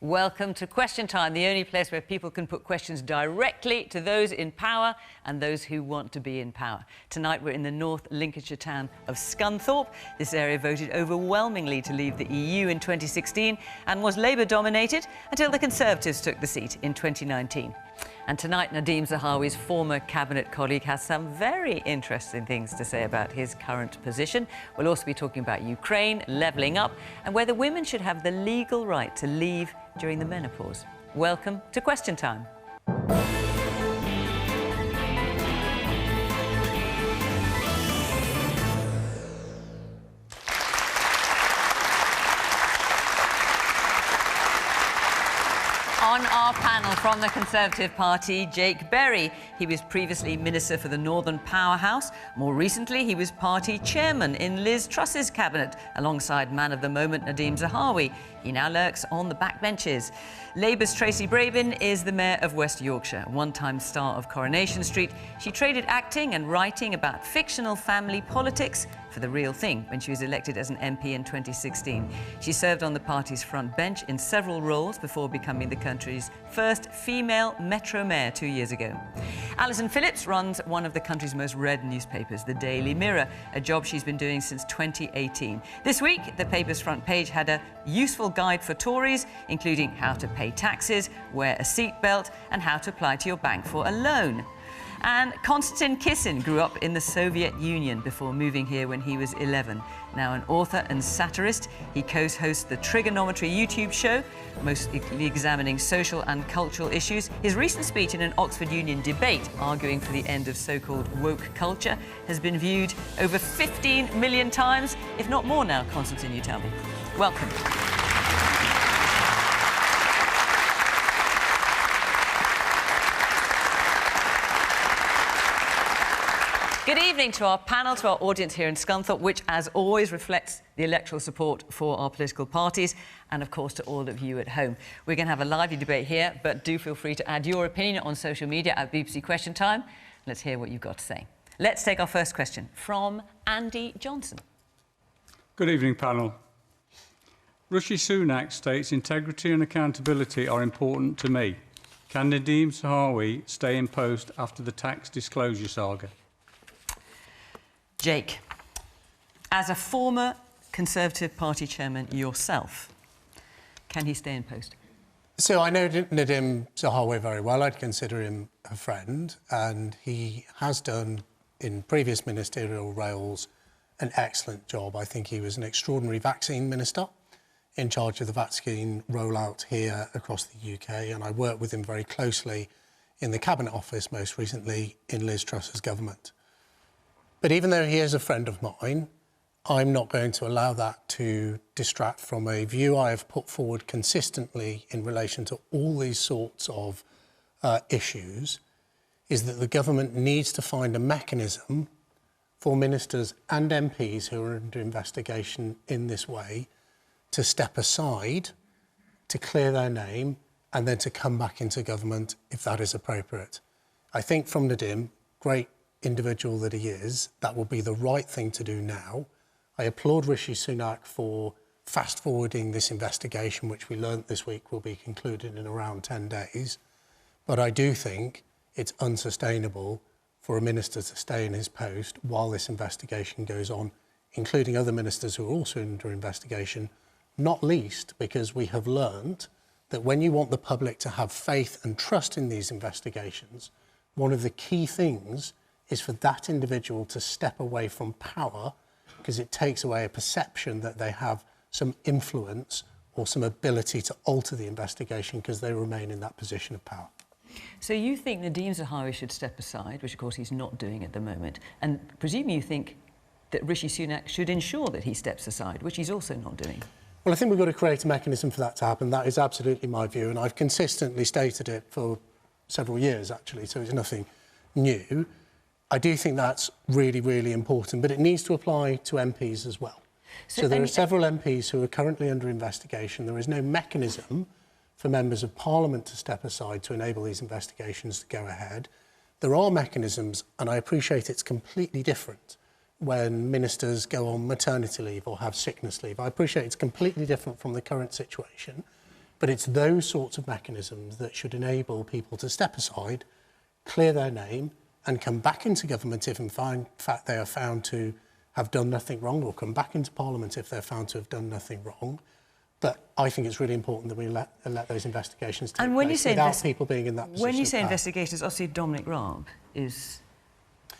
Welcome to Question Time, the only place where people can put questions directly to those in power and those who want to be in power. Tonight we're in the North Lincolnshire town of Scunthorpe. This area voted overwhelmingly to leave the EU in 2016 and was Labour-dominated until the Conservatives took the seat in 2019. And tonight, Nadhim Zahawi's former cabinet colleague has some very interesting things to say about his current position. We'll also be talking about Ukraine, levelling up, and whether women should have the legal right to leave during the menopause. Welcome to Question Time. On our panel from the Conservative Party, Jake Berry. He was previously Minister for the Northern Powerhouse. More recently, he was party chairman in Liz Truss's cabinet, alongside man of the moment Nadhim Zahawi. He now lurks on the backbenches. Labour's Tracy Brabin is the Mayor of West Yorkshire, one-time star of Coronation Street. She traded acting and writing about fictional family politics for the real thing when she was elected as an MP in 2016. She served on the party's front bench in several roles before becoming the country's first female Metro Mayor 2 years ago. Alison Phillips runs one of the country's most read newspapers, the Daily Mirror, a job she's been doing since 2018. This week, the paper's front page had a useful guide for Tories, including how to pay taxes, wear a seatbelt, and how to apply to your bank for a loan. And Konstantin Kisin grew up in the Soviet Union before moving here when he was 11. Now an author and satirist, he co-hosts the Trigonometry YouTube show, mostly examining social and cultural issues. His recent speech in an Oxford Union debate arguing for the end of so-called woke culture has been viewed over 15 million times, if not more now. Konstantin, you tell me. Welcome. Good evening to our panel, to our audience here in Scunthorpe, which, as always, reflects the electoral support for our political parties, and, of course, to all of you at home. We're going to have a lively debate here, but do feel free to add your opinion on social media at BBC Question Time. Let's hear what you've got to say. Let's take our first question from Andy Johnson. Good evening, panel. Rishi Sunak states integrity and accountability are important to me. Can Nadhim Zahawi stay in post after the tax disclosure saga? Jake, as a former Conservative Party chairman yourself, can he stay in post? So I know Nadhim Zahawi very well. I'd consider him a friend, and he has done, in previous ministerial roles, an excellent job. I think he was an extraordinary vaccine minister in charge of the vaccine rollout here across the UK, and I worked with him very closely in the Cabinet Office, most recently in Liz Truss's government. But even though he is a friend of mine, I'm not going to allow that to distract from a view I have put forward consistently in relation to all these sorts of issues, is that the government needs to find a mechanism for ministers and MPs who are under investigation in this way to step aside, to clear their name, and then to come back into government if that is appropriate. I think from Nadhim, great individual that he is, that will be the right thing to do now. I applaud Rishi Sunak for fast-forwarding this investigation, which we learnt this week will be concluded in around 10 days. But I do think it's unsustainable for a minister to stay in his post while this investigation goes on, including other ministers who are also under investigation, not least because we have learnt that when you want the public to have faith and trust in these investigations, one of the key things is for that individual to step away from power, because it takes away a perception that they have some influence or some ability to alter the investigation because they remain in that position of power. So you think Nadhim Zahawi should step aside, which of course he's not doing at the moment, and presumably you think that Rishi Sunak should ensure that he steps aside, which he's also not doing? Well, I think we've got to create a mechanism for that to happen. That is absolutely my view, and I've consistently stated it for several years, actually, so it's nothing new. I do think that's really, really important, but it needs to apply to MPs as well. So there are several MPs who are currently under investigation. There is no mechanism for members of Parliament to step aside to enable these investigations to go ahead. There are mechanisms, and I appreciate it's completely different when ministers go on maternity leave or have sickness leave. I appreciate it's completely different from the current situation, But it's those sorts of mechanisms that should enable people to step aside, clear their name, and come back into government if in fact they are found to have done nothing wrong, or come back into Parliament if they're found to have done nothing wrong. But I think it's really important that we let those investigations take place without people being in that position. When you say investigators, obviously Dominic Raab is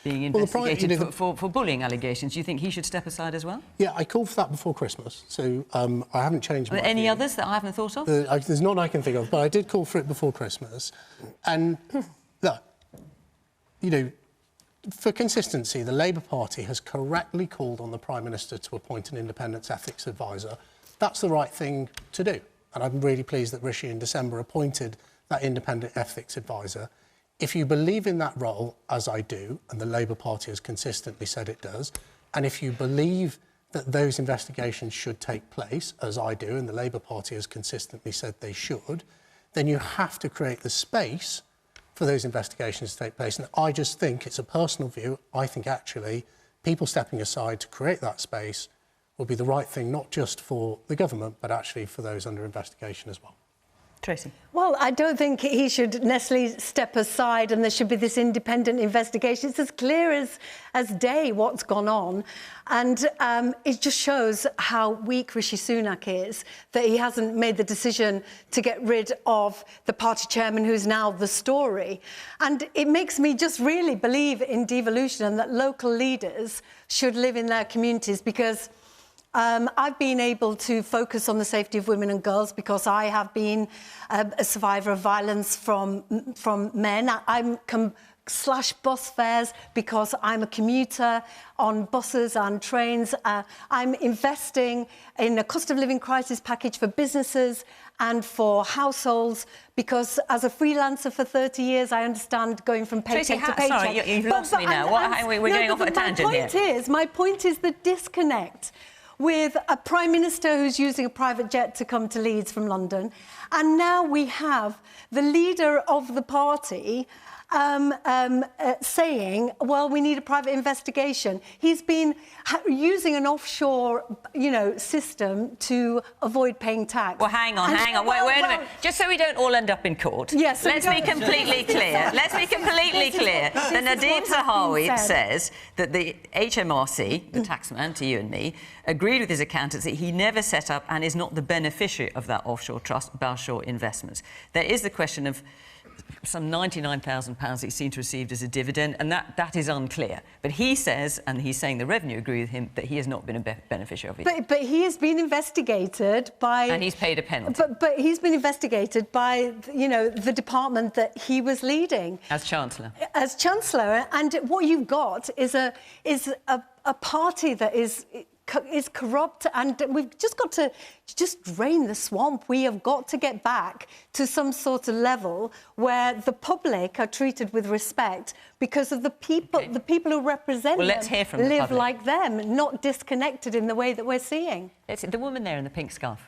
being investigated for bullying allegations. Do you think he should step aside as well? Yeah, I called for that before Christmas, so I haven't changed my Any view. others that I haven't thought of? There's none I can think of, but I did call for it before Christmas. And, look, you know, for consistency, the Labour Party has correctly called on the Prime Minister to appoint an independent ethics advisor. That's the right thing to do. And I'm really pleased that Rishi in December appointed that independent ethics advisor. If you believe in that role, as I do, and the Labour Party has consistently said it does, and if you believe that those investigations should take place, as I do, and the Labour Party has consistently said they should, then you have to create the space for those investigations to take place. And I just think, it's a personal view, I think actually people stepping aside to create that space will be the right thing, not just for the government, but actually for those under investigation as well. Tracy? Well, I don't think he should necessarily step aside and there should be this independent investigation. It's as clear as day what's gone on. And it just shows how weak Rishi Sunak is, that he hasn't made the decision to get rid of the party chairman who's now the story. And it makes me just really believe in devolution and that local leaders should live in their communities, because I've been able to focus on the safety of women and girls because I have been a survivor of violence from men. I can slash bus fares because I'm a commuter on buses and trains. I'm investing in a cost of living crisis package for businesses and for households, because as a freelancer for 30 years, I understand going from paycheck to paycheck. Sorry, you've lost me now. We're going off at a tangent here. My point is the disconnect with a Prime Minister who's using a private jet to come to Leeds from London. And now we have the leader of the party saying, well, we need a private investigation. He's been using an offshore, system to avoid paying tax. Well, hang on. Wait a minute. Just so we don't all end up in court. Yes. Let's be completely clear. Let's be completely clear. That Nadeem Zahawi says that the HMRC, the taxman to you and me, agreed with his accountancy. He never set up and is not the beneficiary of that offshore trust, Balshore Investments. There is the question of some £99,000 that he seemed to have received as a dividend, and that is unclear. But he says, and he's saying the revenue agree with him, that he has not been a beneficiary of it. But he has been investigated by... And he's paid a penalty. But he's been investigated by, the department that he was leading. As Chancellor. As Chancellor. And what you've got is a party that is corrupt, and we've just got to drain the swamp. We have got to get back to some sort of level where the public are treated with respect because of the people, the people who represent them live like them, not disconnected in the way that we're seeing. It's the woman there in the pink scarf.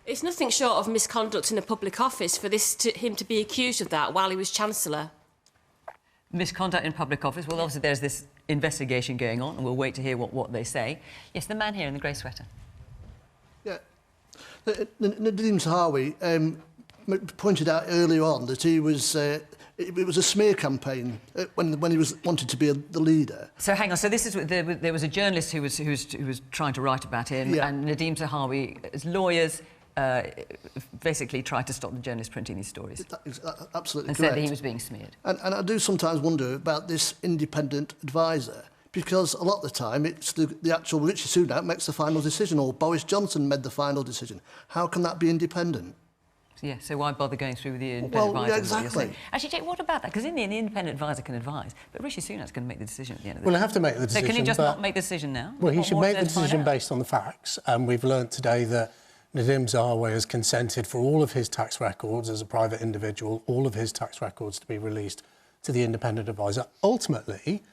It's nothing short of misconduct in a public office for him to be accused of that while he was Chancellor. Misconduct in public office. Well, obviously there's this investigation going on, and we'll wait to hear what they say. Yes, the man here in the grey sweater. Yeah. Nadeem Zahawi pointed out earlier on that he was... it was a smear campaign when he wanted to be the leader. So hang on. So this is there was a journalist who was trying to write about him, and Nadeem Zahawi's lawyers basically tried to stop the journalist printing these stories. That is absolutely and correct. said that he was being smeared. And I do sometimes wonder about this independent advisor, because a lot of the time it's the actual Rishi Sunak makes the final decision, or Boris Johnson made the final decision. How can that be independent? Yeah, so why bother going through with the independent advisor? Yeah, exactly. Actually, Jake, what about that? Because in the end, the independent advisor can advise, but Rishi Sunak's going to make the decision at the end of the day. Well, he'll have to make the decision. So can he just not make the decision now? Well, he should make the decision based on the facts. And we've learnt today that Nadeem Zahawi has consented for all of his tax records as a private individual, all of his tax records to be released to the independent advisor. Ultimately,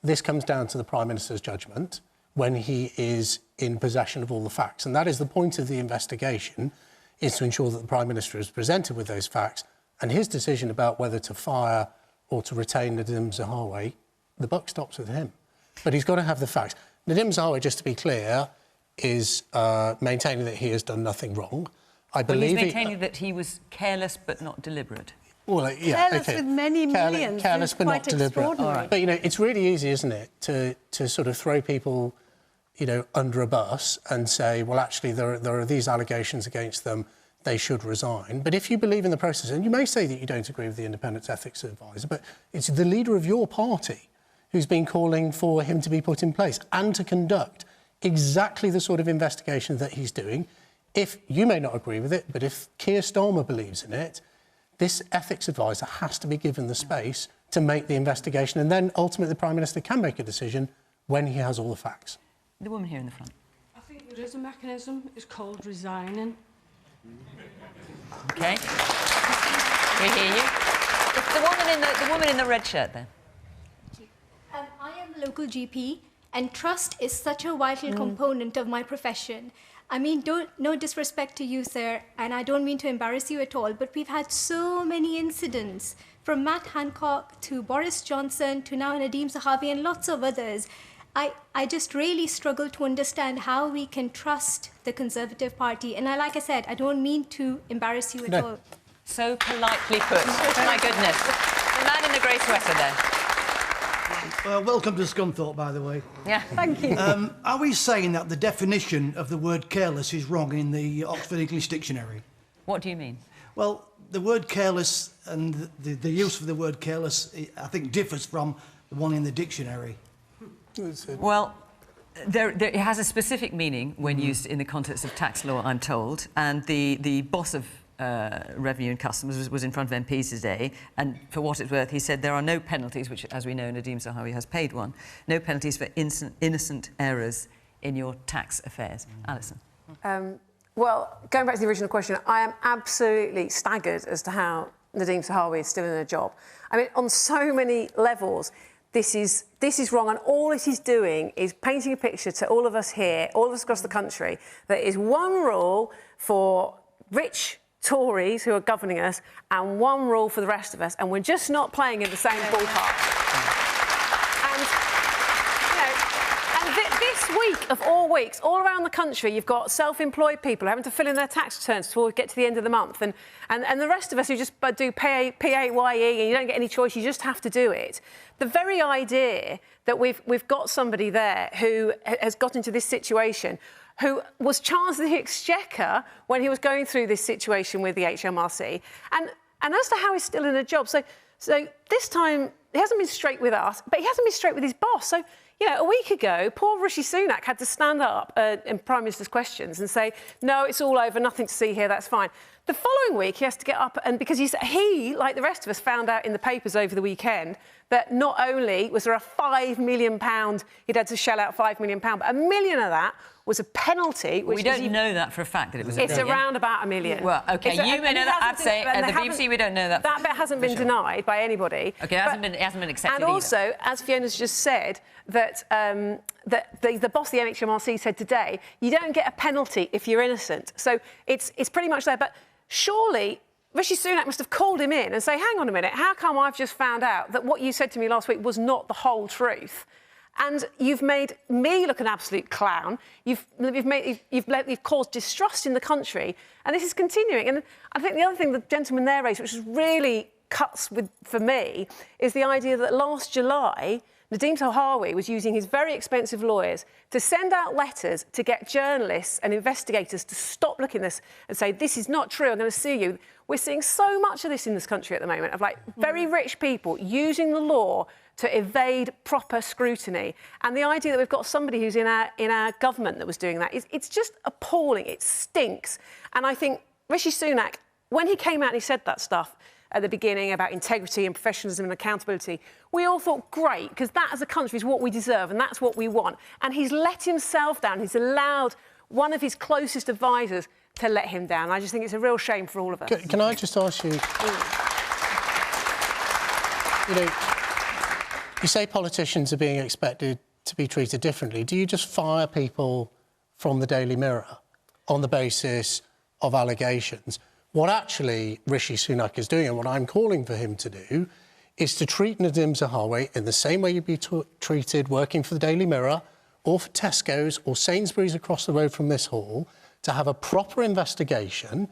this comes down to the Prime Minister's judgment when he is in possession of all the facts. And that is the point of the investigation, is to ensure that the Prime Minister is presented with those facts, and his decision about whether to fire or to retain Nadeem Zahawi, the buck stops with him. But he's got to have the facts. Nadeem Zahawi, just to be clear, is maintaining that he has done nothing wrong. I believe he's maintaining that he was careless but not deliberate. Well, yeah, careless with many millions. Careless but not deliberate. Right. But, you know, it's really easy, isn't it, to sort of throw people, you know, under a bus and say, well, actually, there are these allegations against them, they should resign. But if you believe in the process, and you may say that you don't agree with the Independent Ethics Advisor, but it's the leader of your party who's been calling for him to be put in place and to conduct exactly the sort of investigation that he's doing. If you may not agree with it, but if Keir Starmer believes in it, this ethics advisor has to be given the space to make the investigation, and then ultimately the Prime Minister can make a decision when he has all the facts. The woman here in the front. I think there is a mechanism. It's called resigning. OK. We hear you. The woman in the red shirt there. I am a local GP, and trust is such a vital component of my profession. I mean, no disrespect to you, sir, and I don't mean to embarrass you at all, but we've had so many incidents, from Matt Hancock to Boris Johnson to now Nadeem Zahawi and lots of others. I just really struggle to understand how we can trust the Conservative Party. And like I said, I don't mean to embarrass you at all. So politely put. My goodness. The man in the grey sweater there. Welcome to Scunthorpe, by the way. Yeah. Thank you. Are we saying that the definition of the word careless is wrong in the Oxford English Dictionary? What do you mean? Well, the word careless and the use of the word careless, I think, differs from the one in the dictionary. Well, it has a specific meaning when used in the context of tax law, I'm told, and the boss of Revenue and Customs was in front of MPs today, and for what it's worth, he said there are no penalties, which, as we know, Nadeem Zahawi has paid one, no penalties for innocent errors in your tax affairs. Alison. Well, going back to the original question, I am absolutely staggered as to how Nadeem Zahawi is still in a job. I mean, on so many levels, this is wrong, and all it is doing is painting a picture to all of us here, all of us across the country, that is one rule for rich Tories who are governing us and one rule for the rest of us, and we're just not playing in the same ballpark. This week of all weeks, all around the country, you've got self-employed people having to fill in their tax returns before we get to the end of the month, and the rest of us who just do PAYE and you don't get any choice, you just have to do it. The very idea that we've got somebody there who has got into this situation, who was Chancellor of the Exchequer when he was going through this situation with the HMRC, and as to how he's still in a job. So this time, he hasn't been straight with us, but he hasn't been straight with his boss. So, you know, a week ago, poor Rishi Sunak had to stand up in Prime Minister's questions and say, no, it's all over, nothing to see here, that's fine. The following week, he has to get up, and because he, like the rest of us, found out in the papers over the weekend that not only was there a £5 million, he'd had to shell out £5 million, but £1 million of that was a penalty. Which we don't know that for a fact, that it was It's around about £1 million. Well, OK, you may know that. I'd say at the BBC we don't know that. That bit hasn't been denied by anybody. OK, it hasn't been accepted And also, as Fiona's just said, that the boss of the NHMRC said today, you don't get a penalty if you're innocent. So it's pretty much there. But surely Rishi Sunak must have called him in and say, hang on a minute, how come I've just found out that what you said to me last week was not the whole truth? And you've made me look an absolute clown. You've caused distrust in the country, and this is continuing. And I think the other thing the gentleman there raised, which really cuts for me, is the idea that last July, Nadeem Zahawi was using his very expensive lawyers to send out letters to get journalists and investigators to stop looking at this and say, this is not true, I'm going to sue you. We're seeing so much of this in this country at the moment, of like very rich people using the law to evade proper scrutiny. And the idea that we've got somebody who's in our government that was doing that, it's just appalling. It stinks. And I think Rishi Sunak, when he came out and he said that stuff at the beginning about integrity and professionalism and accountability, we all thought, great, because that as a country is what we deserve and that's what we want. And he's let himself down. He's allowed one of his closest advisors to let him down. I just think it's a real shame for all of us. Can I just ask you, you know, you say politicians are being expected to be treated differently. Do you just fire people from the Daily Mirror on the basis of allegations? What actually Rishi Sunak is doing, and what I'm calling for him to do, is to treat Nadeem Zahawi in the same way you'd be treated working for the Daily Mirror or for Tesco's or Sainsbury's across the road from this hall, to have a proper investigation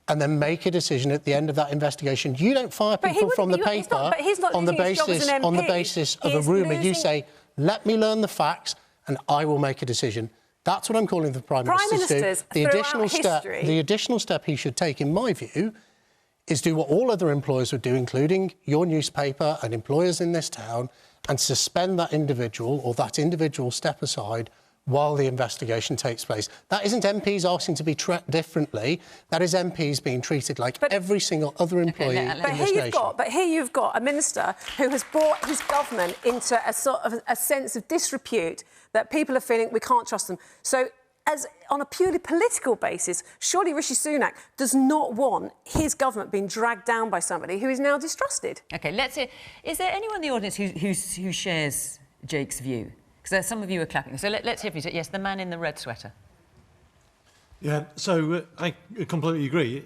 and then make a decision at the end of that investigation. You don't fire people from the paper on the basis of a rumour. You say, let me learn the facts and I will make a decision. That's what I'm calling the Prime Minister to do. The additional step he should take, in my view, is do what all other employers would do, including your newspaper and employers in this town, and suspend that individual or that individual step aside while the investigation takes place. That isn't MPs asking to be treated differently. That is MPs being treated like every single other employee in this nation. But here you've got a minister who has brought his government into a sort of a sense of disrepute that people are feeling we can't trust them. So, as on a purely political basis, surely Rishi Sunak does not want his government being dragged down by somebody who is now distrusted. OK, let's hear... Is there anyone in the audience who shares Jake's view? Because some of you are clapping. So let's hear from you. Yes, the man in the red sweater. Yeah, so I completely agree.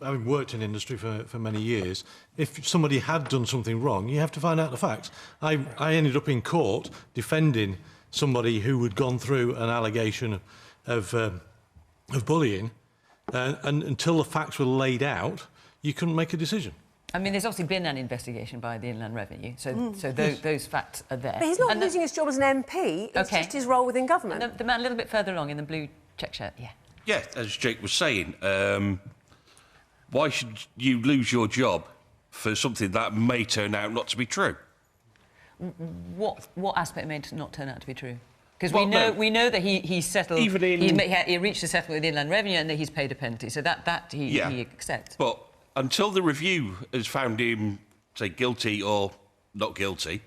Having worked in industry for many years, if somebody had done something wrong, you have to find out the facts. I ended up in court defending somebody who had gone through an allegation of bullying, and until the facts were laid out, you couldn't make a decision. I mean, there's obviously been an investigation by the Inland Revenue, so those facts are there. But he's not losing his job as an MP, it's just his role within government. And the man a little bit further along in the blue check shirt, yeah. Yeah, as Jake was saying, why should you lose your job for something that may turn out not to be true? What aspect may not turn out to be true? Because we know that he settled. He reached a settlement with the Inland Revenue and that he's paid a penalty. So that he accepts. But until the review has found him, say, guilty or not guilty,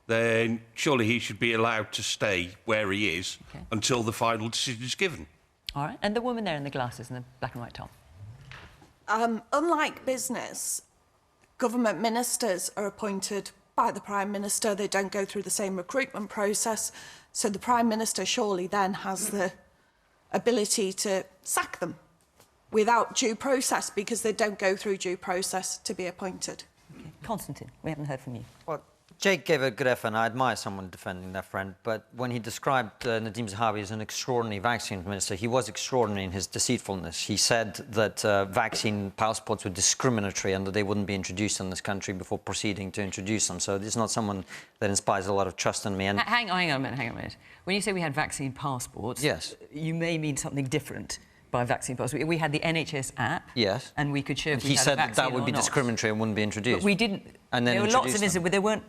then surely he should be allowed to stay where he is until the final decision is given. All right. And the woman there in the glasses and the black and white top. Unlike business, government ministers are appointed by the Prime Minister. They don't go through the same recruitment process. So the Prime Minister surely then has the ability to sack them without due process, because they don't go through due process to be appointed. Okay. Konstantin, we haven't heard from you. Well, Jake gave a good effort, and I admire someone defending their friend, but when he described Nadhim Zahawi as an extraordinary vaccine minister, he was extraordinary in his deceitfulness. He said that vaccine passports were discriminatory and that they wouldn't be introduced in this country before proceeding to introduce them. So it's not someone that inspires a lot of trust in me. And hang on a minute. When you say we had vaccine passports, yes, you may mean something different by vaccine passport. We had the NHS app. Yes. And we could show if we he had said a vaccine that would be discriminatory and wouldn't be introduced. But we didn't. And then there were lots of instances them. where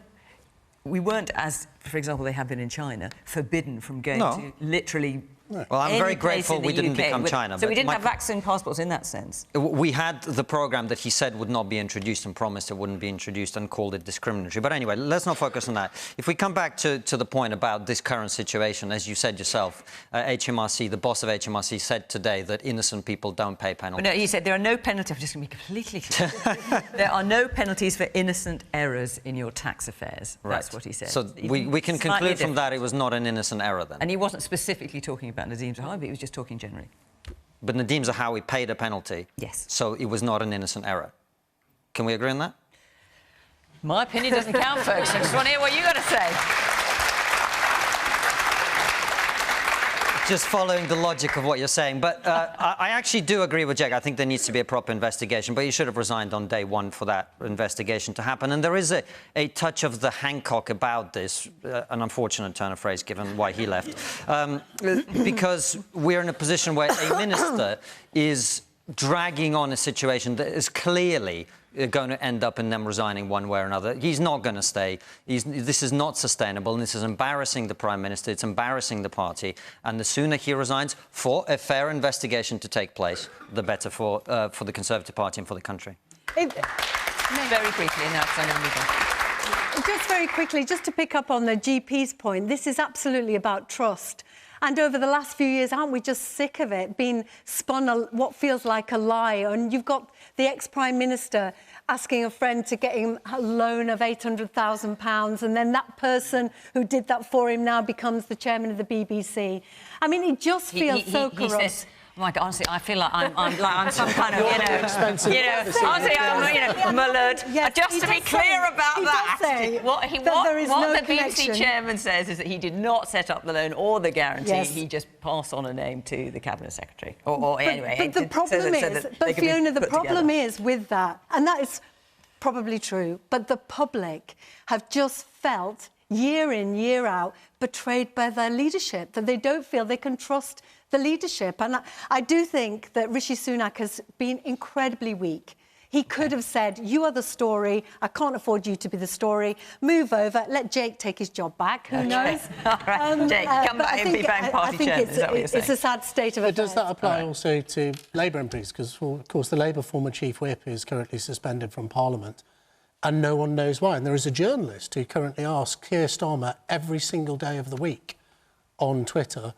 we weren't, as, for example, they have been in China, forbidden from going to literally... Well, I'm very grateful we didn't become China. So we didn't have vaccine passports in that sense? We had the programme that he said would not be introduced and promised it wouldn't be introduced and called it discriminatory. But anyway, let's not focus on that. If we come back to the point about this current situation, as you said yourself, HMRC, the boss of HMRC, said today that innocent people don't pay penalties. No, he said there are no penalties. I'm just going to be completely clear. There are no penalties for innocent errors in your tax affairs. Right. That's what he said. So we can conclude from that it was not an innocent error then. And he wasn't specifically talking about Nadhim Zahawi, but he was just talking generally. But Nadhim Zahawi paid a penalty. Yes. So it was not an innocent error. Can we agree on that? My opinion doesn't count, folks. I just want to hear what you got to say. Just following the logic of what you're saying. But I actually do agree with Jake. I think there needs to be a proper investigation. But he should have resigned on day one for that investigation to happen. And there is a touch of the Hancock about this, an unfortunate turn of phrase given why he left, because we're in a position where a minister is dragging on a situation that is clearly going to end up in them resigning one way or another. He's not going to stay. This is not sustainable, and this is embarrassing the Prime Minister. It's embarrassing the party. And the sooner he resigns for a fair investigation to take place, the better for the Conservative Party and for the country. Very briefly, now it's on Just very quickly, just to pick up on the GP's point, this is absolutely about trust. And over the last few years, aren't we just sick of it being spun what feels like a lie? And you've got the ex-Prime Minister asking a friend to get him a loan of £800,000, and then that person who did that for him now becomes the chairman of the BBC. I mean, it just feels so corrupt. He says, My God, honestly, I feel like I'm some kind of, expensive honestly, I'm mullered. Yes, Just to be clear about that, what the BBC chairman says is that he did not set up the loan or the guarantee. Yes. He just passed on a name to the cabinet secretary. Anyway, but the problem Fiona, the problem is with that, and that is probably true, but the public have just felt year in, year out, betrayed by their leadership, that they don't feel they can trust the leadership. And I do think that Rishi Sunak has been incredibly weak. He could have said, you are the story, I can't afford you to be the story, move over, let Jake take his job back, who knows? All right, Jake, come back and be Bank Party chairman, is that what you're saying? It's a sad state of affairs. But does that apply also to Labour MPs? Because, of course, the Labour former Chief Whip is currently suspended from Parliament, and no one knows why. And there is a journalist who currently asks Keir Starmer every single day of the week on Twitter,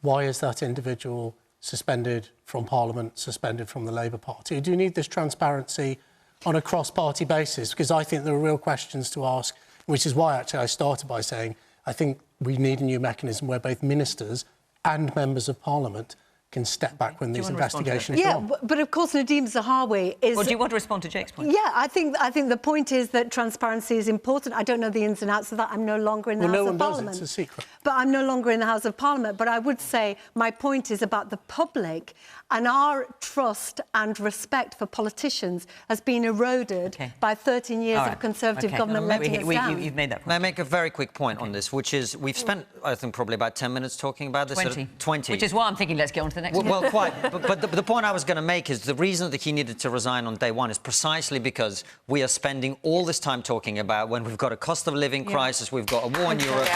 why is that individual suspended from Parliament, suspended from the Labour Party? Do you need this transparency on a cross-party basis? Because I think there are real questions to ask, which is why, actually, I started by saying I think we need a new mechanism where both ministers and members of Parliament can step back when these investigations go on. But of course Nadeem Zahawi is... Well, do you want to respond to Jake's point? Yeah, I think the point is that transparency is important. I don't know the ins and outs of that. I'm no longer in the House of Parliament. It's a secret. But I'm no longer in the House of Parliament. But I would say my point is about the public, and our trust and respect for politicians has been eroded by 13 years of Conservative government letting us down. You've made that point. May I make a very quick point on this, which is we've spent, I think, probably about 10 minutes talking about this. 20. Which is why I'm thinking let's get on to the next one. Well, quite. But the point I was going to make is the reason that he needed to resign on day one is precisely because we are spending all this time talking about when we've got a cost of living crisis, we've got a war in Europe.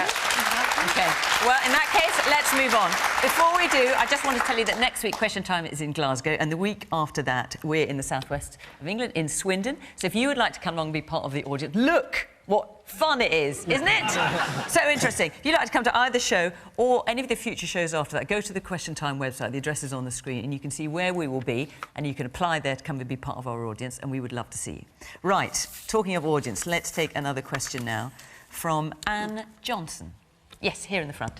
OK. Well, in that case, let's move on. Before we do, I just want to tell you that next week Question Time is in Glasgow, and the week after that we're in the southwest of England, in Swindon. So if you would like to come along and be part of the audience, look what fun it is, isn't it? So interesting. If you'd like to come to either show or any of the future shows after that, go to the Question Time website. The address is on the screen, and you can see where we will be, and you can apply there to come and be part of our audience, and we would love to see you. Right, talking of audience, let's take another question now from Anne Johnson. Yes, here in the front.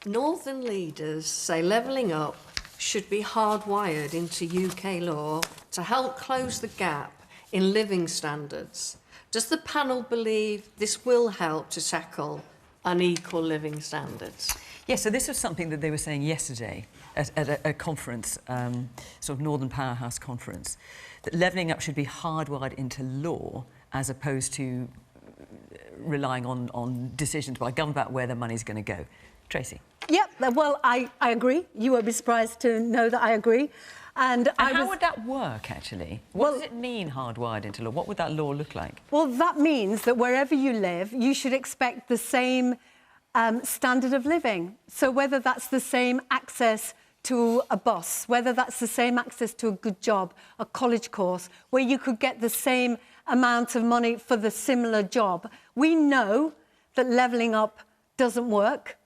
Northern leaders say levelling up should be hardwired into UK law to help close the gap in living standards. Does the panel believe this will help to tackle unequal living standards? Yes, so this was something that they were saying yesterday at a conference, sort of Northern Powerhouse conference, that levelling up should be hardwired into law as opposed to relying on decisions by government about where the money's going to go. Tracy? Yep, well, I agree. You won't be surprised to know that I agree. And how would that work, actually? What does it mean, hardwired into law? What would that law look like? Well, that means that wherever you live, you should expect the same standard of living. So whether that's the same access to a bus, whether that's the same access to a good job, a college course, where you could get the same amount of money for the similar job. We know that levelling up doesn't work.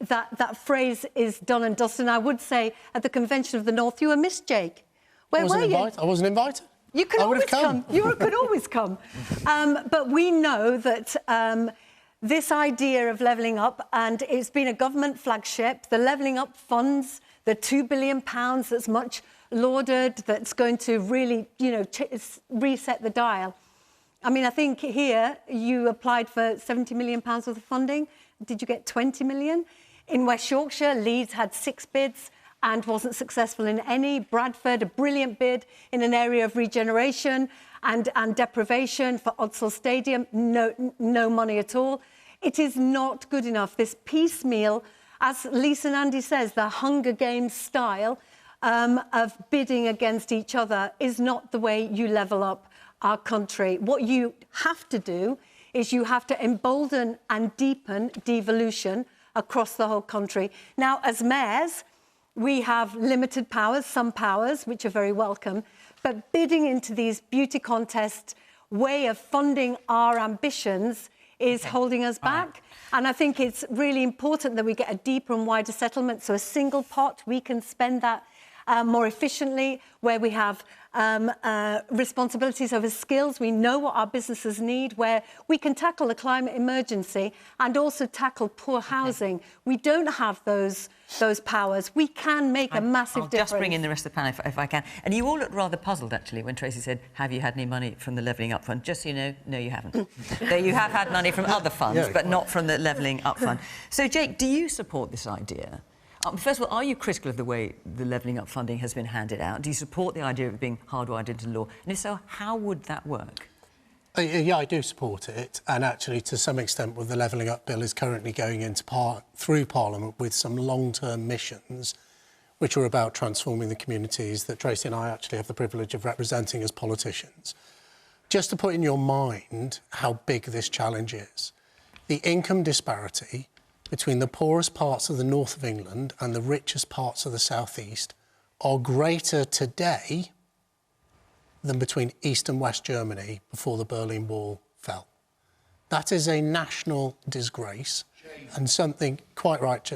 That phrase is done and dusted. And I would say at the Convention of the North, you were missed, Jake. Where were you? I wasn't invited. You could always come. You could always come. But we know that this idea of levelling up, and it's been a government flagship, the levelling up funds, the £2 billion that's much lauded, that's going to really, reset the dial. I mean, I think here you applied for £70 million worth of funding. Did you get 20 million? In West Yorkshire, Leeds had 6 bids and wasn't successful in any. Bradford, a brilliant bid in an area of regeneration and deprivation for Odsal Stadium. No money at all. It is not good enough. This piecemeal, as Lisa and Andy says, the Hunger Games style of bidding against each other is not the way you level up our country. What you have to do is you have to embolden and deepen devolution across the whole country. Now, as mayors, we have limited powers, some powers, which are very welcome, but bidding into these beauty contests way of funding our ambitions is holding us back. And I think it's really important that we get a deeper and wider settlement, so a single pot, we can spend that more efficiently, where we have responsibilities over skills. We know what our businesses need, where we can tackle the climate emergency and also tackle poor housing. We don't have those powers. We can make a massive difference. Just bring in the rest of the panel if I can. And you all looked rather puzzled, actually, when Tracy said, have you had any money from the Levelling Up Fund? Just so you know, no, you haven't. Though you have had money from other funds, but not from the Levelling Up Fund. So, Jake, do you support this idea? First of all, are you critical of the way the Levelling Up funding has been handed out? Do you support the idea of it being hardwired into law? And if so, how would that work? Yeah, I do support it. And actually, to some extent, with the Levelling Up Bill is currently going into through Parliament with some long-term missions, which are about transforming the communities that Tracy and I actually have the privilege of representing as politicians. Just to put in your mind how big this challenge is, the income disparity between the poorest parts of the north of England and the richest parts of the southeast are greater today than between East and West Germany before the Berlin Wall fell. That is a national disgrace and something, quite right,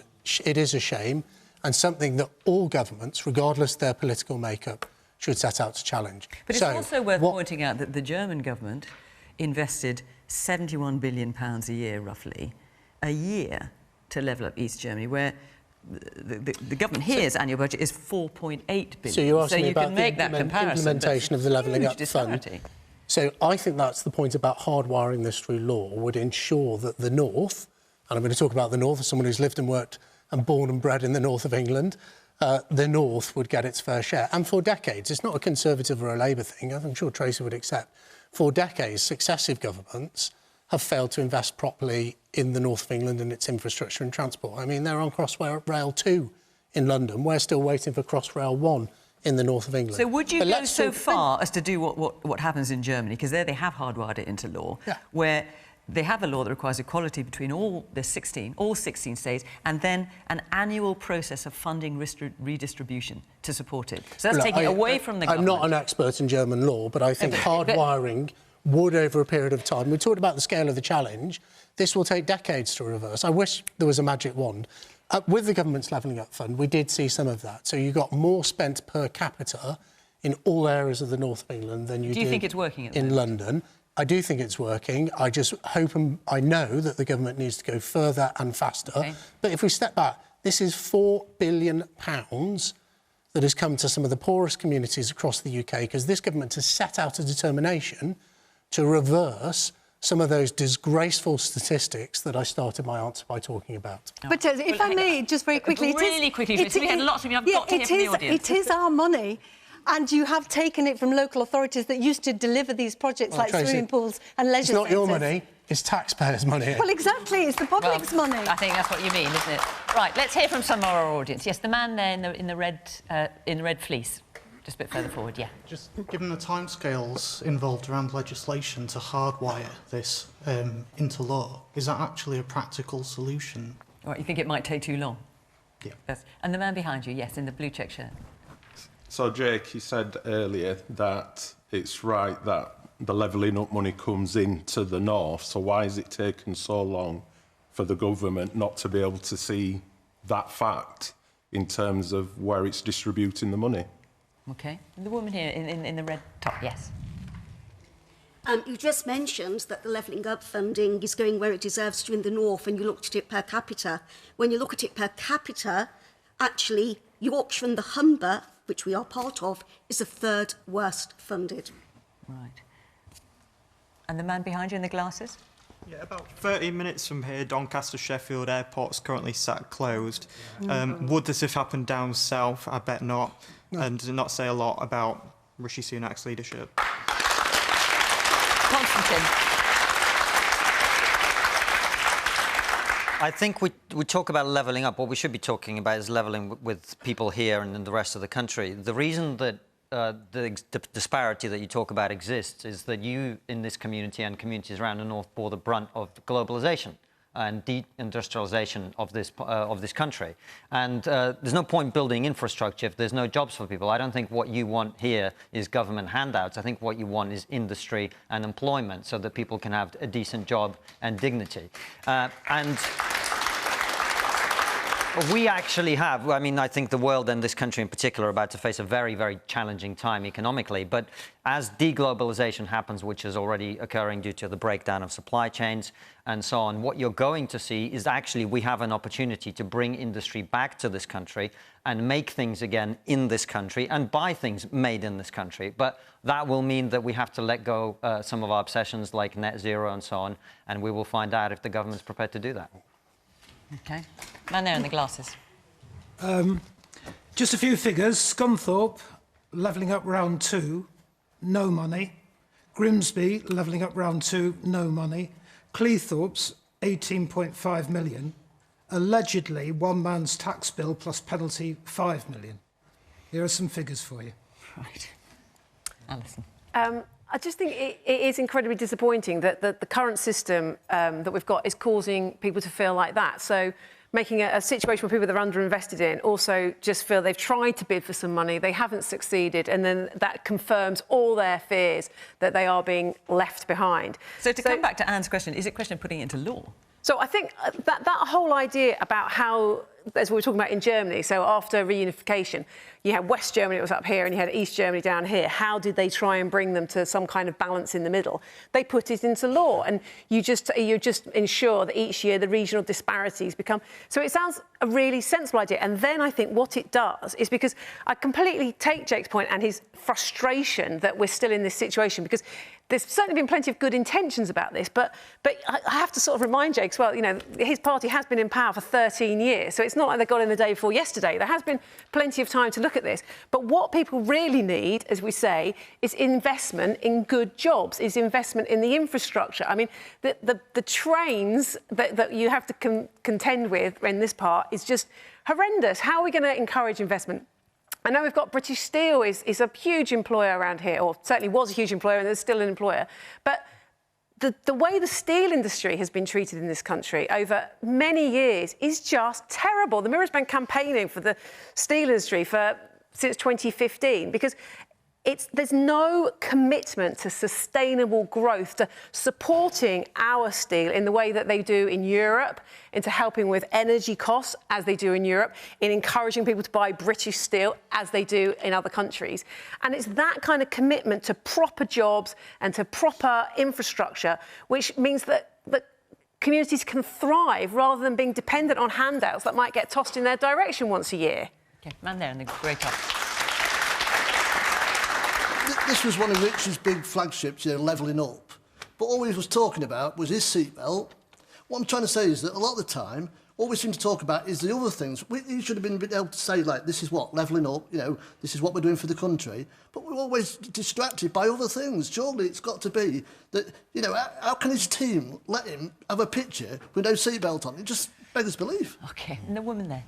it is a shame, and something that all governments, regardless of their political makeup, should set out to challenge. But it's also worth pointing out that the German government invested £71 billion a year, roughly, a year to level up East Germany, where the government here's annual budget is £4.8 billion. So you're asking me about the implementation of the Levelling Up Fund. So I think that's the point about hardwiring this through law, would ensure that the North, and I'm going to talk about the North as someone who's lived and worked and born and bred in the North of England, the North would get its fair share. And for decades, it's not a Conservative or a Labour thing, I'm sure Tracy would accept. For decades, successive governments have failed to invest properly in the north of England and its infrastructure and transport. I mean, they're on Crossrail 2 in London. We're still waiting for Crossrail 1 in the north of England. So would you go so far as to do what happens in Germany, because there they have hardwired it into law, where they have a law that requires equality between all 16 states, and then an annual process of funding redistribution to support it. So that's taking it away from the government. I'm not an expert in German law, but I think hardwiring would, over a period of time, we talked about the scale of the challenge, this will take decades to reverse. I wish there was a magic wand. With the government's Levelling Up Fund, we did see some of that. So you got more spent per capita in all areas of the north of England than you do. Do you think it's working in London? I do think it's working. I just hope and I know that the government needs to go further and faster. Okay. But if we step back, this is £4 billion that has come to some of the poorest communities across the UK, because this government has set out a determination to reverse some of those disgraceful statistics that I started my answer by talking about. But if I may, just very quickly... Really quickly, we had lots of you. I've got to hear from the audience. It is our money. And you have taken it from local authorities that used to deliver these projects like Tracy, swimming pools and leisure centres. It's not your money, it's taxpayers' money. Well, exactly, it's the public's money. I think that's what you mean, isn't it? Right, let's hear from some of our audience. Yes, the man there in the red fleece. Just a bit further forward, yeah. Just given the timescales involved around legislation to hardwire this into law, is that actually a practical solution? Right, you think it might take too long? Yeah. Yes. And the man behind you, yes, in the blue check shirt. So, Jake, you said earlier that it's right that the levelling up money comes into the north, so why is it taken so long for the government not to be able to see that fact in terms of where it's distributing the money? OK. And the woman here in the red top, yes. You just mentioned that the Levelling Up funding is going where it deserves to in the north, and you looked at it per capita. When you look at it per capita, actually, Yorkshire and the Humber, which we are part of, is the third worst funded. Right. And the man behind you in the glasses? Yeah, about 30 minutes from here, Doncaster Sheffield Airport's currently sat closed. Would this have happened down south? I bet not. No. And does it not say a lot about Rishi Sunak's leadership? Konstantin. I think we talk about levelling up. What we should be talking about is levelling with people here and in the rest of the country. The reason that the disparity that you talk about exists is that you, in this community and communities around the north, bore the brunt of globalisation and deindustrialisation of this country. And there's no point building infrastructure if there's no jobs for people. I don't think what you want here is government handouts. I think what you want is industry and employment so that people can have a decent job and dignity. We actually have. I mean, I think the world and this country in particular are about to face a very, very challenging time economically. But as deglobalization happens, which is already occurring due to the breakdown of supply chains and so on, what you're going to see is actually we have an opportunity to bring industry back to this country and make things again in this country and buy things made in this country. But that will mean that we have to let go some of our obsessions like net zero and so on. And we will find out if the government's prepared to do that. OK. Man there in the glasses. Just a few figures. Scunthorpe, levelling up round 2, no money. Grimsby, levelling up round 2, no money. Cleethorpes, 18.5 million. Allegedly, one man's tax bill plus penalty, 5 million. Here are some figures for you. Right. Alison. I just think it is incredibly disappointing that the current system that we've got is causing people to feel like that. So making a situation where people that are underinvested in also just feel they've tried to bid for some money, they haven't succeeded, and then that confirms all their fears that they are being left behind. So to come back to Anne's question, is it a question of putting it into law? So I think that whole idea about how, as we were talking about in Germany, so after reunification, you had West Germany, it was up here, and you had East Germany down here. How did they try and bring them to some kind of balance in the middle? They put it into law, and you just ensure that each year the regional disparities become... So it sounds a really sensible idea. And then I think what it does is, because I completely take Jake's point and his frustration that we're still in this situation, because there's certainly been plenty of good intentions about this, but I have to sort of remind Jake as well, you know, his party has been in power for 13 years, so it's not like they got in the day before yesterday. There has been plenty of time to look at this. But what people really need, as we say, is investment in good jobs, is investment in the infrastructure. I mean, the trains that you have to contend with in this part is just horrendous. How are we going to encourage investment? I know we've got British Steel is a huge employer around here, or certainly was a huge employer and is still an employer. But the way the steel industry has been treated in this country over many years is just terrible. The Mirror's been campaigning for the steel industry since 2015 because there's no commitment to sustainable growth, to supporting our steel in the way that they do in Europe, into helping with energy costs, as they do in Europe, in encouraging people to buy British steel, as they do in other countries. And it's that kind of commitment to proper jobs and to proper infrastructure, which means that communities can thrive rather than being dependent on handouts that might get tossed in their direction once a year. OK, man there in the grey top. This was one of Rich's big flagships, you know, levelling up. But all he was talking about was his seatbelt. What I'm trying to say is that a lot of the time, all we seem to talk about is the other things. He should have been able to say, like, this is what, levelling up, you know, this is what we're doing for the country. But we're always distracted by other things. Surely it's got to be that, you know, how can his team let him have a picture with no seatbelt on? It just beggars belief. OK, and the woman there.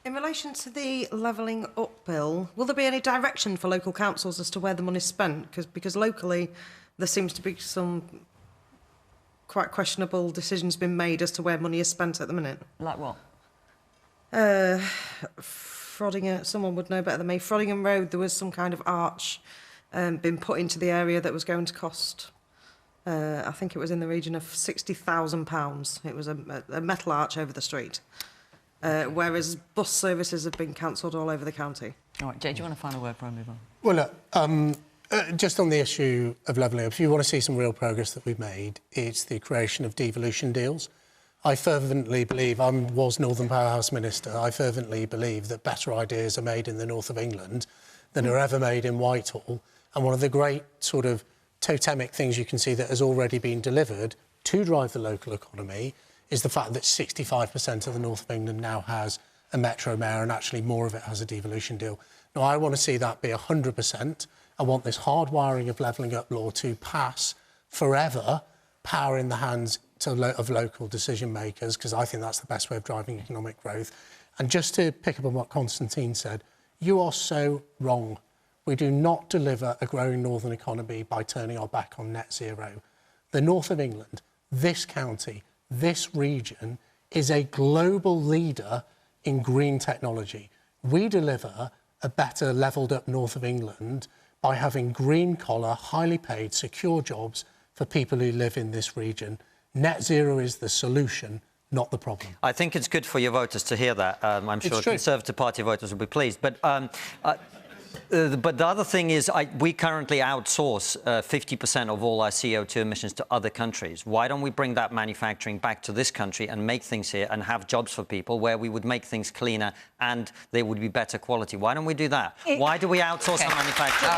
In relation to the levelling up bill, will there be any direction for local councils as to where the money's spent? Because locally there seems to be some quite questionable decisions being made as to where money is spent at the minute. Like what? Frodingham, someone would know better than me. Frodingham Road, there was some kind of arch been put into the area that was going to cost, I think it was in the region of £60,000. It was a metal arch over the street. Whereas bus services have been cancelled all over the county. All right, Jay, do you want a final word before I move on? Well, look, just on the issue of levelling up, if you want to see some real progress that we've made, it's the creation of devolution deals. I fervently believe, I was Northern Powerhouse Minister, I fervently believe that better ideas are made in the north of England than are ever made in Whitehall. And one of the great sort of totemic things you can see that has already been delivered to drive the local economy is the fact that 65% of the north of England now has a metro mayor, and actually more of it has a devolution deal. Now, I want to see that be 100%. I want this hardwiring of levelling up law to pass forever, power in the hands of local decision makers, because I think that's the best way of driving economic growth. And just to pick up on what Konstantin said, you are so wrong. We do not deliver a growing northern economy by turning our back on net zero. The north of England, this county, this region is a global leader in green technology. We deliver a better levelled up north of England by having green collar, highly paid, secure jobs for people who live in this region. Net zero is the solution, not the problem. I think it's good for your voters to hear that. I'm sure Conservative Party voters will be pleased. But the other thing is we currently outsource 50% of all our CO2 emissions to other countries. Why don't we bring that manufacturing back to this country and make things here and have jobs for people where we would make things cleaner and they would be better quality? Why don't we do that? Why do we outsource our manufacturing?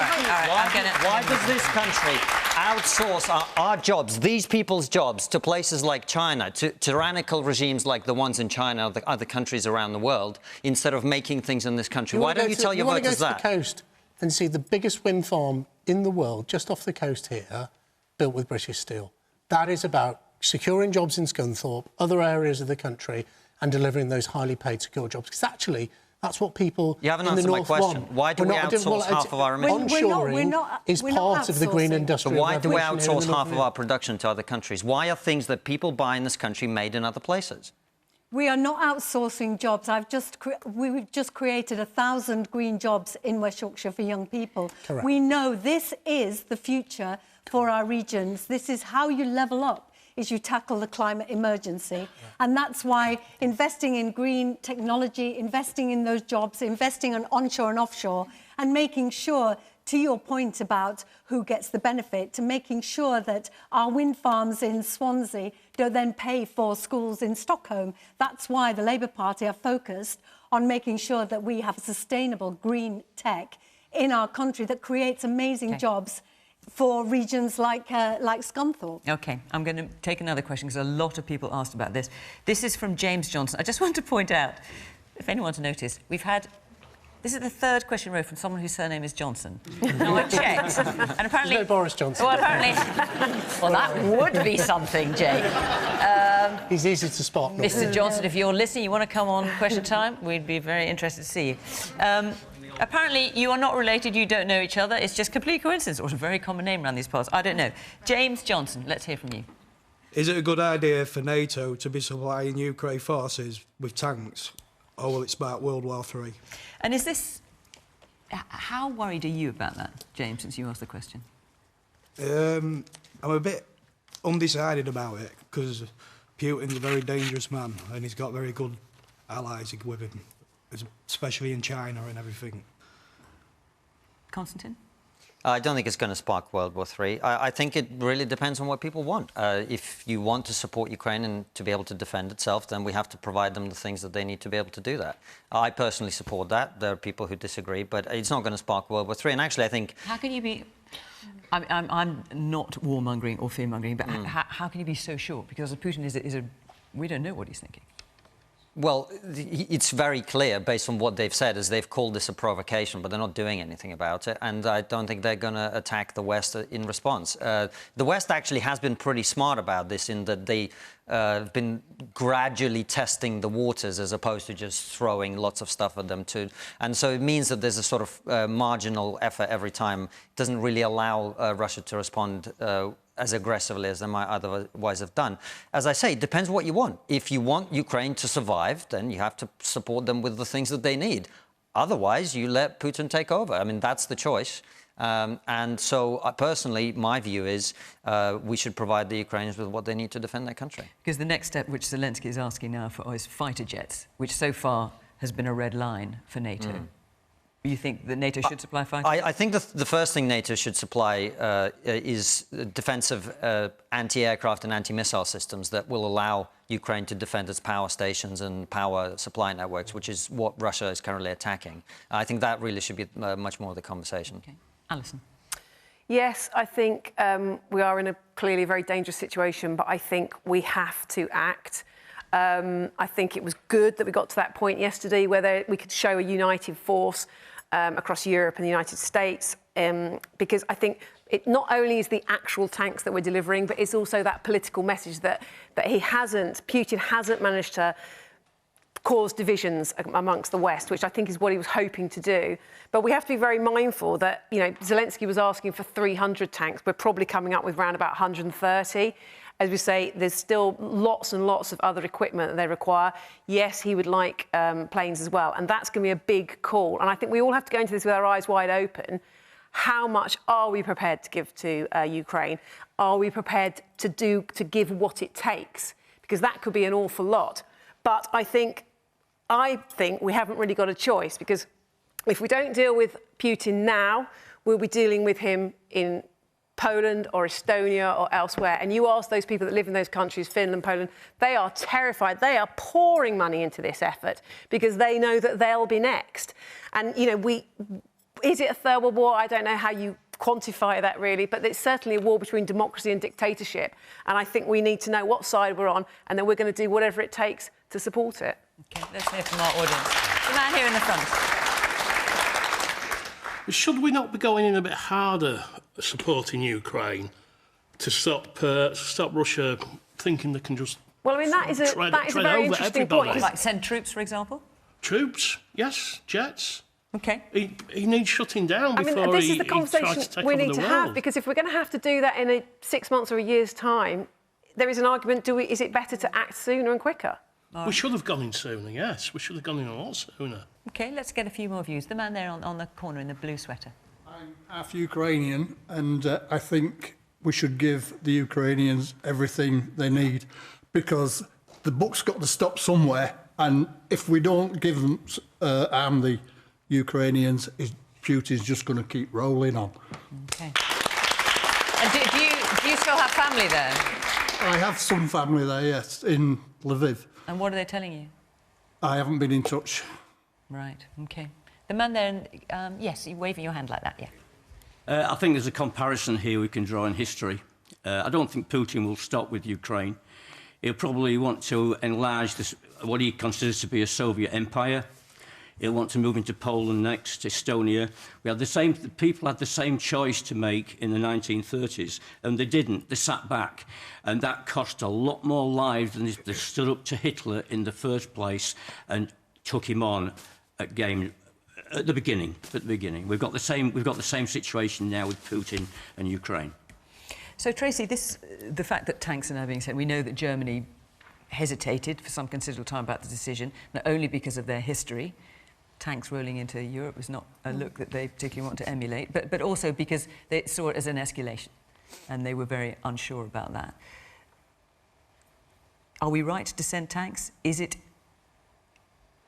Why does this country outsource our jobs, these people's jobs, to places like China, to tyrannical regimes like the ones in China or the other countries around the world, instead of making things in this country? Why don't you tell your voters that? The coast and see the biggest wind farm in the world just off the coast here, built with British steel. That is about securing jobs in Scunthorpe, other areas of the country, and delivering those highly paid, secure jobs. Because actually, that's what people you haven't in the answered North my question. want. Why do we outsource half of our emissions? Onshoring is part of the green industrial revolution. Why do we outsource half of our our production to other countries? Why are things that people buy in this country made in other places? We are not outsourcing jobs. We've just created 1,000 green jobs in West Yorkshire for young people. Correct. We know this is the future for our regions. This is how you level up, is you tackle the climate emergency. Yeah. And that's why investing in green technology, investing in those jobs, investing in onshore and offshore, and making sure, to your point about who gets the benefit, to making sure that our wind farms in Swansea don't then pay for schools in Stockholm. That's why the Labour Party are focused on making sure that we have sustainable green tech in our country that creates amazing jobs for regions like Scunthorpe. OK, I'm going to take another question because a lot of people asked about this. This is from James Johnson. I just want to point out, if anyone's noticed, we've had... This is the third question row from someone whose surname is Johnson. Now, I checked, and apparently... There's no Boris Johnson. Well, apparently... well, that would be something, Jake. He's easy to spot. Mr Johnson, if you're listening, you want to come on Question Time, we'd be very interested to see you. Apparently, you are not related, you don't know each other. It's just complete coincidence, or a very common name around these parts. I don't know. James Johnson, let's hear from you. Is it a good idea for NATO to be supplying Ukraine forces with tanks, or will it spark World War III? And is this... How worried are you about that, James, since you asked the question? I'm a bit undecided about it, because Putin's a very dangerous man, and he's got very good allies with him, especially in China and everything. Konstantin? I don't think it's going to spark World War III. I think it really depends on what people want. If you want to support Ukraine and to be able to defend itself, then we have to provide them the things that they need to be able to do that. I personally support that. There are people who disagree, but it's not going to spark World War III. And actually, I think... How can you be... I'm not warmongering or fearmongering, but how can you be so sure? Because Putin is a... We don't know what he's thinking. Well, it's very clear, based on what they've said, is they've called this a provocation, but they're not doing anything about it. And I don't think they're going to attack the West in response. The West actually has been pretty smart about this, in that they have been gradually testing the waters as opposed to just throwing lots of stuff at them too. And so it means that there's a sort of marginal effort every time. It doesn't really allow Russia to respond as aggressively as they might otherwise have done. As I say, it depends what you want. If you want Ukraine to survive, then you have to support them with the things that they need. Otherwise, you let Putin take over. I mean, that's the choice. And so, personally, my view is we should provide the Ukrainians with what they need to defend their country. Because the next step, which Zelensky is asking now for, is fighter jets, which so far has been a red line for NATO. You think that NATO should supply fighters? I think the first thing NATO should supply is defensive anti-aircraft and anti-missile systems that will allow Ukraine to defend its power stations and power supply networks, which is what Russia is currently attacking. I think that really should be much more of the conversation. Okay. Alison? Yes, I think we are in a clearly very dangerous situation, but I think we have to act. I think it was good that we got to that point yesterday where we could show a united force across Europe and the United States, because I think it not only is the actual tanks that we're delivering, but it's also that political message that Putin hasn't managed to cause divisions amongst the West, which I think is what he was hoping to do. But we have to be very mindful that, you know, Zelensky was asking for 300 tanks. We're probably coming up with around about 130. As we say, there's still lots and lots of other equipment that they require. Yes, he would like planes as well, and that's going to be a big call. And I think we all have to go into this with our eyes wide open. How much are we prepared to give to Ukraine? Are we prepared to give what it takes? because that could be an awful lot. But I think we haven't really got a choice, because if we don't deal with Putin now, we'll be dealing with him in Poland or Estonia or elsewhere. And you ask those people that live in those countries, Finland, Poland, they are terrified. They are pouring money into this effort because they know that they'll be next. And, you know, is it a third world war? I don't know how you quantify that really, but it's certainly a war between democracy and dictatorship. And I think we need to know what side we're on, and then we're going to do whatever it takes to support it. OK, let's hear from our audience. The man here in the front. Should we not be going in a bit harder supporting Ukraine to stop Russia thinking they can just Well, I mean, that is a very interesting point. Like send troops, for example? Troops, yes, jets. OK. He needs shutting down before this he is the conversation tries to take we over need the to world. have, because if we're going to have to do that in 6 months or a year's time, there is an argument, is it better to act sooner and quicker? We should have gone in sooner, yes. We should have gone in a lot sooner. OK, let's get a few more views. The man there on the corner in the blue sweater. I'm half Ukrainian, and I think we should give the Ukrainians everything they need, because the buck's got to stop somewhere, and if we don't give them arm the Ukrainians, Putin's just going to keep rolling on. OK. And do you still have family there? I have some family there, yes, in Lviv. And what are they telling you? I haven't been in touch. Right, OK. The man there, yes, you're waving your hand like that, yeah. I think there's a comparison here we can draw in history. I don't think Putin will stop with Ukraine. He'll probably want to enlarge this, what he considers to be a Soviet empire. He'll want to move into Poland next, Estonia. People had the same choice to make in the 1930s, and they didn't. They sat back, and that cost a lot more lives than they stood up to Hitler in the first place and took him on at the beginning. We've got the same situation now with Putin and Ukraine. So Tracy, the fact that tanks are now being sent, we know that Germany hesitated for some considerable time about the decision, not only because of their history. Tanks rolling into Europe was not a look that they particularly want to emulate, but also because they saw it as an escalation, and they were very unsure about that. Are we right to send tanks? Is it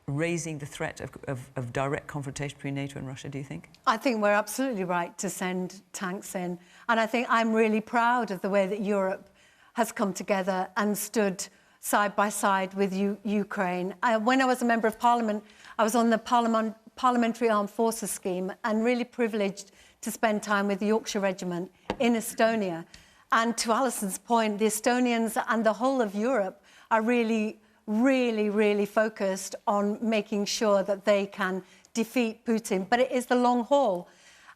raising the threat of direct confrontation between NATO and Russia, do you think? I think we're absolutely right to send tanks in. And I think I'm really proud of the way that Europe has come together and stood side by side with Ukraine. When I was a Member of Parliament, I was on the Parliamentary Armed Forces scheme and really privileged to spend time with the Yorkshire Regiment in Estonia. And to Alison's point, the Estonians and the whole of Europe are really focused on making sure that they can defeat Putin. But it is the long haul.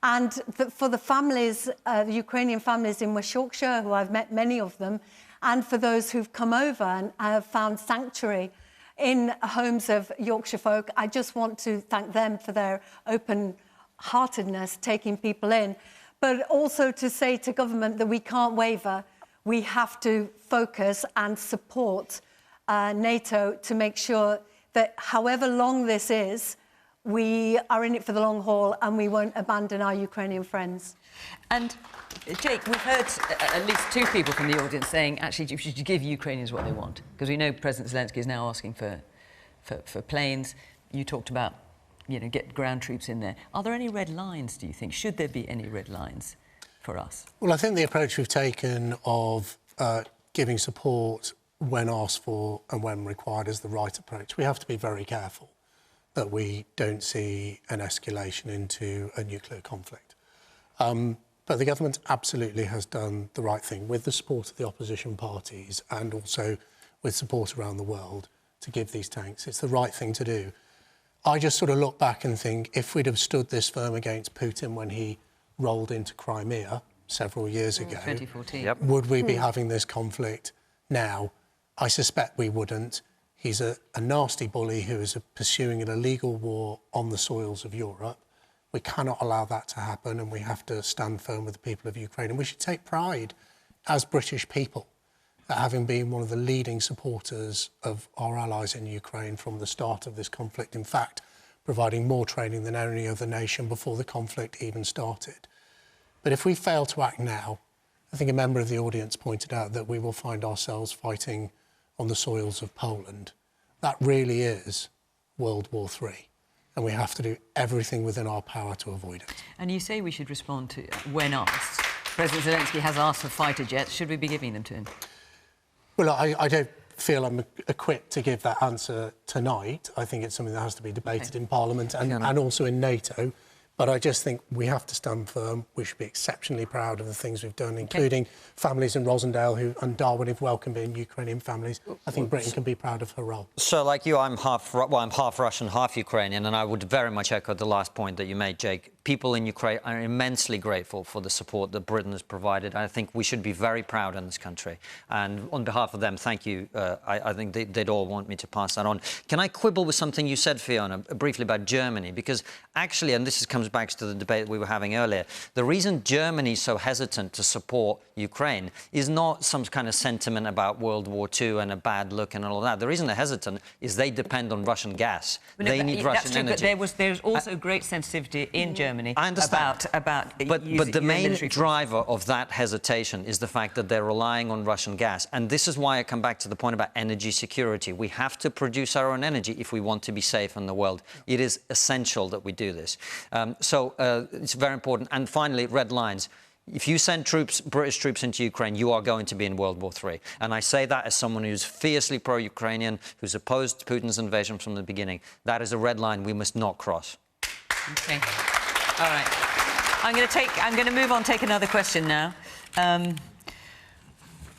And for the families, the Ukrainian families in West Yorkshire, who I've met many of them, and for those who've come over and have found sanctuary in homes of Yorkshire folk, I just want to thank them for their open-heartedness, taking people in. But also to say to government that we can't waver. We have to focus and support NATO to make sure that however long this is, we are in it for the long haul and we won't abandon our Ukrainian friends. And, Jake, we've heard at least two people from the audience saying, actually, you should give Ukrainians what they want. Because we know President Zelensky is now asking for planes. You talked about, get ground troops in there. Are there any red lines, do you think? Should there be any red lines for us? Well, I think the approach we've taken of giving support when asked for and when required is the right approach. We have to be very careful that we don't see an escalation into a nuclear conflict. But the government absolutely has done the right thing with the support of the opposition parties and also with support around the world to give these tanks. It's the right thing to do. I just sort of look back and think if we'd have stood this firm against Putin when he rolled into Crimea several years ago, 2014. Would we be having this conflict now? I suspect we wouldn't. He's a nasty bully who is pursuing an illegal war on the soils of Europe. We cannot allow that to happen, and we have to stand firm with the people of Ukraine. And we should take pride as British people at having been one of the leading supporters of our allies in Ukraine from the start of this conflict. In fact, providing more training than any other nation before the conflict even started. But if we fail to act now, I think a member of the audience pointed out that we will find ourselves fighting on the soils of Poland, that really is World War III. And we have to do everything within our power to avoid it. And you say we should respond to when asked. President Zelensky has asked for fighter jets. Should we be giving them to him? Well, I don't feel I'm equipped to give that answer tonight. I think it's something that has to be debated in Parliament and also in NATO. But I just think we have to stand firm. We should be exceptionally proud of the things we've done, including families in Rosendale and Darwin who've welcomed in Ukrainian families. I think Britain can be proud of her role. So, like you, I'm half Russian, half Ukrainian, and I would very much echo the last point that you made, Jake. People in Ukraine are immensely grateful for the support that Britain has provided. I think we should be very proud in this country. And on behalf of them, thank you. I think they'd all want me to pass that on. Can I quibble with something you said, Fiona, briefly about Germany? Because actually, and this comes back to the debate we were having earlier, the reason Germany is so hesitant to support Ukraine is not some kind of sentiment about World War II and a bad look and all of that. The reason they're hesitant is they depend on Russian gas. They need Russian energy. But there's also great sensitivity in Germany I understand. about but the main driver of that hesitation is the fact that they're relying on Russian gas. And this is why I come back to the point about energy security. We have to produce our own energy if we want to be safe in the world. It is essential that we do this. So it's very important. And finally, red lines. If you send British troops into Ukraine, you are going to be in World War III. And I say that as someone who's fiercely pro-Ukrainian, who's opposed Putin's invasion from the beginning. That is a red line we must not cross. OK. All right. I'm going to move on, take another question now.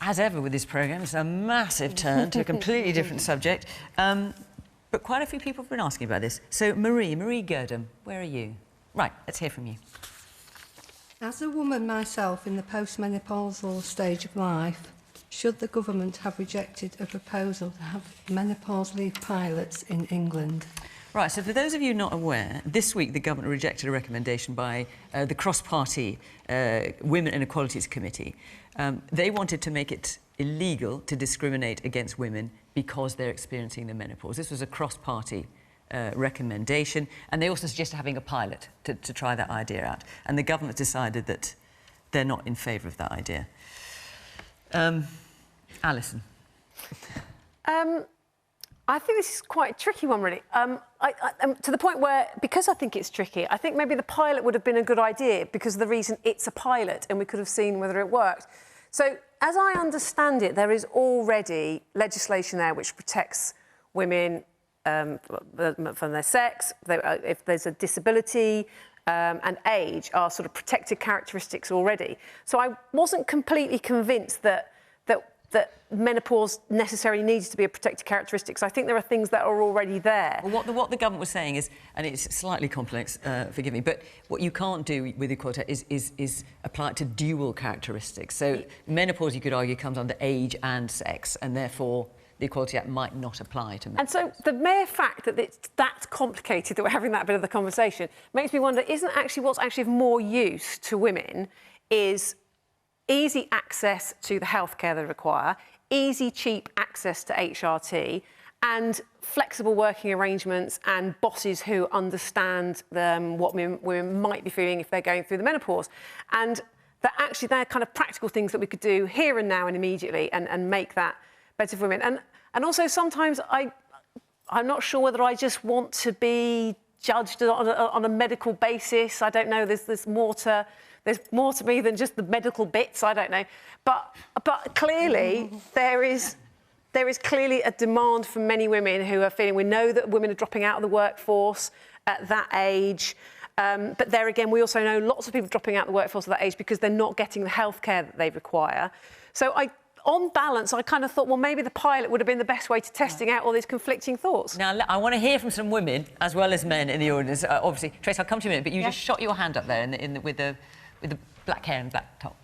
As ever with this programme, it's a massive turn to a completely different subject. But quite a few people have been asking about this. So, Marie Girdham, where are you? Right, let's hear from you. As a woman myself in the postmenopausal stage of life, should the government have rejected a proposal to have menopause leave pilots in England? Right, so for those of you not aware, this week the government rejected a recommendation by the cross-party Women and Equalities Committee. They wanted to make it illegal to discriminate against women because they're experiencing the menopause. This was a cross-party recommendation, and they also suggested having a pilot to try that idea out. And the government decided that they're not in favour of that idea. Alison. I think this is quite a tricky one, really. To the point where, because I think it's tricky, I think maybe the pilot would have been a good idea because of the reason it's a pilot and we could have seen whether it worked. So, as I understand it, there is already legislation there which protects women from their sex, if there's a disability, and age are sort of protected characteristics already. So I wasn't completely convinced that menopause necessarily needs to be a protected characteristic. So I think there are things that are already there. Well, what the government was saying is, and it's slightly complex, forgive me, but what you can't do with equality is apply it to dual characteristics. So menopause, you could argue, comes under age and sex, and therefore the Equality Act might not apply to menopause. And so the mere fact that it's that complicated that we're having that bit of the conversation makes me wonder, isn't actually what's actually of more use to women is easy access to the healthcare they require, easy, cheap access to HRT, and flexible working arrangements and bosses who understand what women might be feeling if they're going through the menopause. And that actually they're kind of practical things that we could do here and now and immediately and make that better for women. And also sometimes I'm not sure whether I just want to be judged on a medical basis. I don't know, there's more to me than just the medical bits, I don't know. But clearly there is clearly a demand from many women who are feeling, we know that women are dropping out of the workforce at that age. But there again, we also know lots of people dropping out of the workforce at that age because they're not getting the healthcare that they require. So on balance, I kind of thought, well, maybe the pilot would have been the best way to testing out all these conflicting thoughts. Now, I want to hear from some women as well as men in the audience. Obviously, Trace, I'll come to you in a minute, but you just shot your hand up there with the black hair and black top.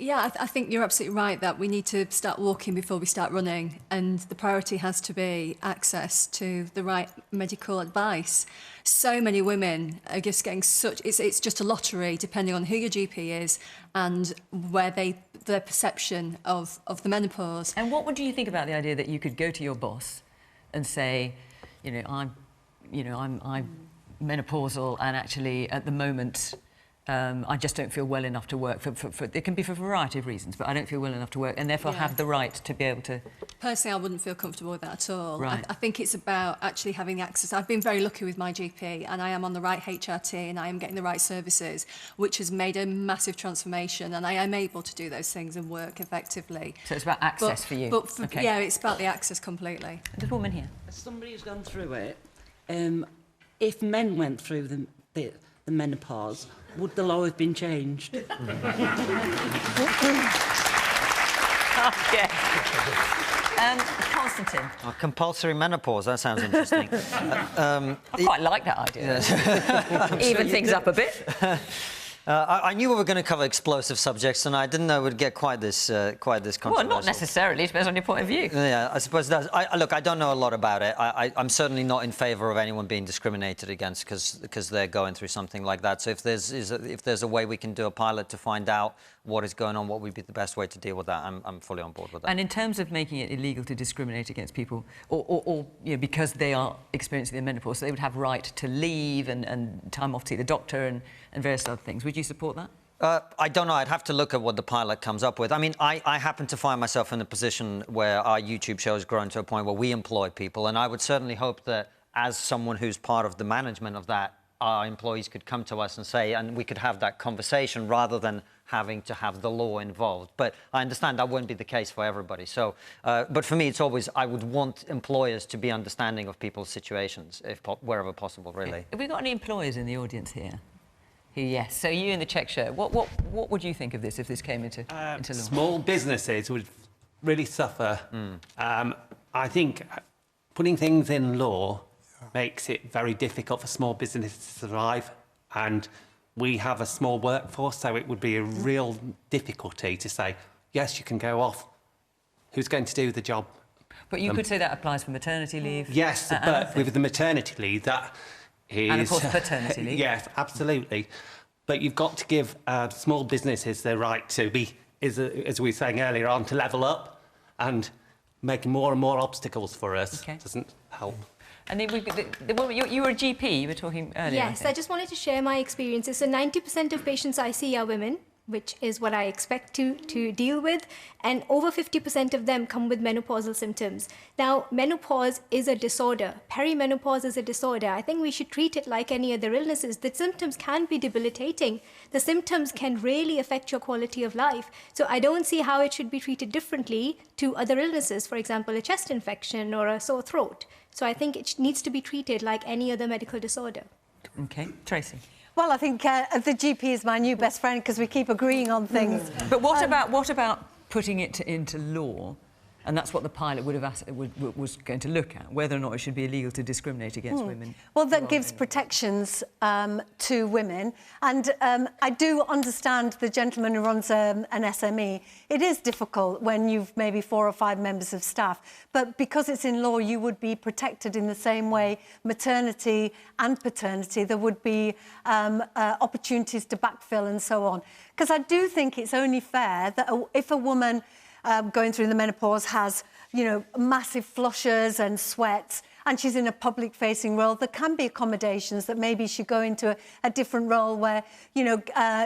Yeah, I think you're absolutely right that we need to start walking before we start running, and the priority has to be access to the right medical advice. So many women are just getting it's just a lottery depending on who your GP is and where their perception of the menopause. And what would you think about the idea that you could go to your boss and say, I'm menopausal and actually at the moment I just don't feel well enough to work. It can be for a variety of reasons, but I don't feel well enough to work and therefore have the right to be able to... Personally, I wouldn't feel comfortable with that at all. Right. I think it's about actually having the access. I've been very lucky with my GP and I am on the right HRT and I am getting the right services, which has made a massive transformation, and I am able to do those things and work effectively. So it's about access for you? Okay. Yeah, it's about the access completely. There's a woman here. As somebody who's gone through it, if men went through the menopause, would the law have been changed? Okay. Konstantin. Oh, compulsory menopause, that sounds interesting. I quite like that idea. Even things up a bit. I knew we were going to cover explosive subjects, and I didn't know we'd get quite this controversial. Well, not necessarily. It depends on your point of view. Yeah, I suppose it does. Look, I don't know a lot about it. I'm certainly not in favour of anyone being discriminated against because they're going through something like that. So if there's a way we can do a pilot to find out what is going on, what would be the best way to deal with that, I'm fully on board with that. And in terms of making it illegal to discriminate against people, or because they are experiencing their menopause, so they would have right to leave and time off to see the doctor and various other things. Would you support that? I don't know. I'd have to look at what the pilot comes up with. I mean, I happen to find myself in a position where our YouTube show has grown to a point where we employ people, and I would certainly hope that as someone who's part of the management of that, our employees could come to us and say, and we could have that conversation rather than having to have the law involved. But I understand that won't be the case for everybody. So, but for me, it's always, I would want employers to be understanding of people's situations, wherever possible, really. Have we got any employers in the audience here? Yes. So you in the check shirt, what would you think of this if this came into law? Small businesses would really suffer. I think putting things in law makes it very difficult for small businesses to survive, and we have a small workforce, so it would be a real difficulty to say, yes, you can go off. Who's going to do the job? But you could say that applies for maternity leave. Yes, but with the maternity leave, that is... And of course paternity leave. Yes, absolutely. But you've got to give small businesses the right to be, as we were saying earlier on, to level up, and making more and more obstacles for us doesn't help. And you were a GP, you were talking earlier. Yes, I just wanted to share my experiences. So 90% of patients I see are women, which is what I expect to deal with, and over 50% of them come with menopausal symptoms. Now, menopause is a disorder. Perimenopause is a disorder. I think we should treat it like any other illnesses. The symptoms can be debilitating. The symptoms can really affect your quality of life. So I don't see how it should be treated differently to other illnesses, for example, a chest infection or a sore throat. So I think it needs to be treated like any other medical disorder. OK. Tracy? Well, I think the GP is my new best friend because we keep agreeing on things. But what about putting it into law? And that's what the pilot was going to look at, whether or not it should be illegal to discriminate against women. Well, that gives protections to women. And I do understand the gentleman who runs an SME. It is difficult when you've maybe 4 or 5 members of staff. But because it's in law, you would be protected in the same way maternity and paternity. There would be opportunities to backfill and so on. Because I do think it's only fair that if a woman going through the menopause has, massive flushes and sweats, and she's in a public-facing role, there can be accommodations that maybe she go into a different role where,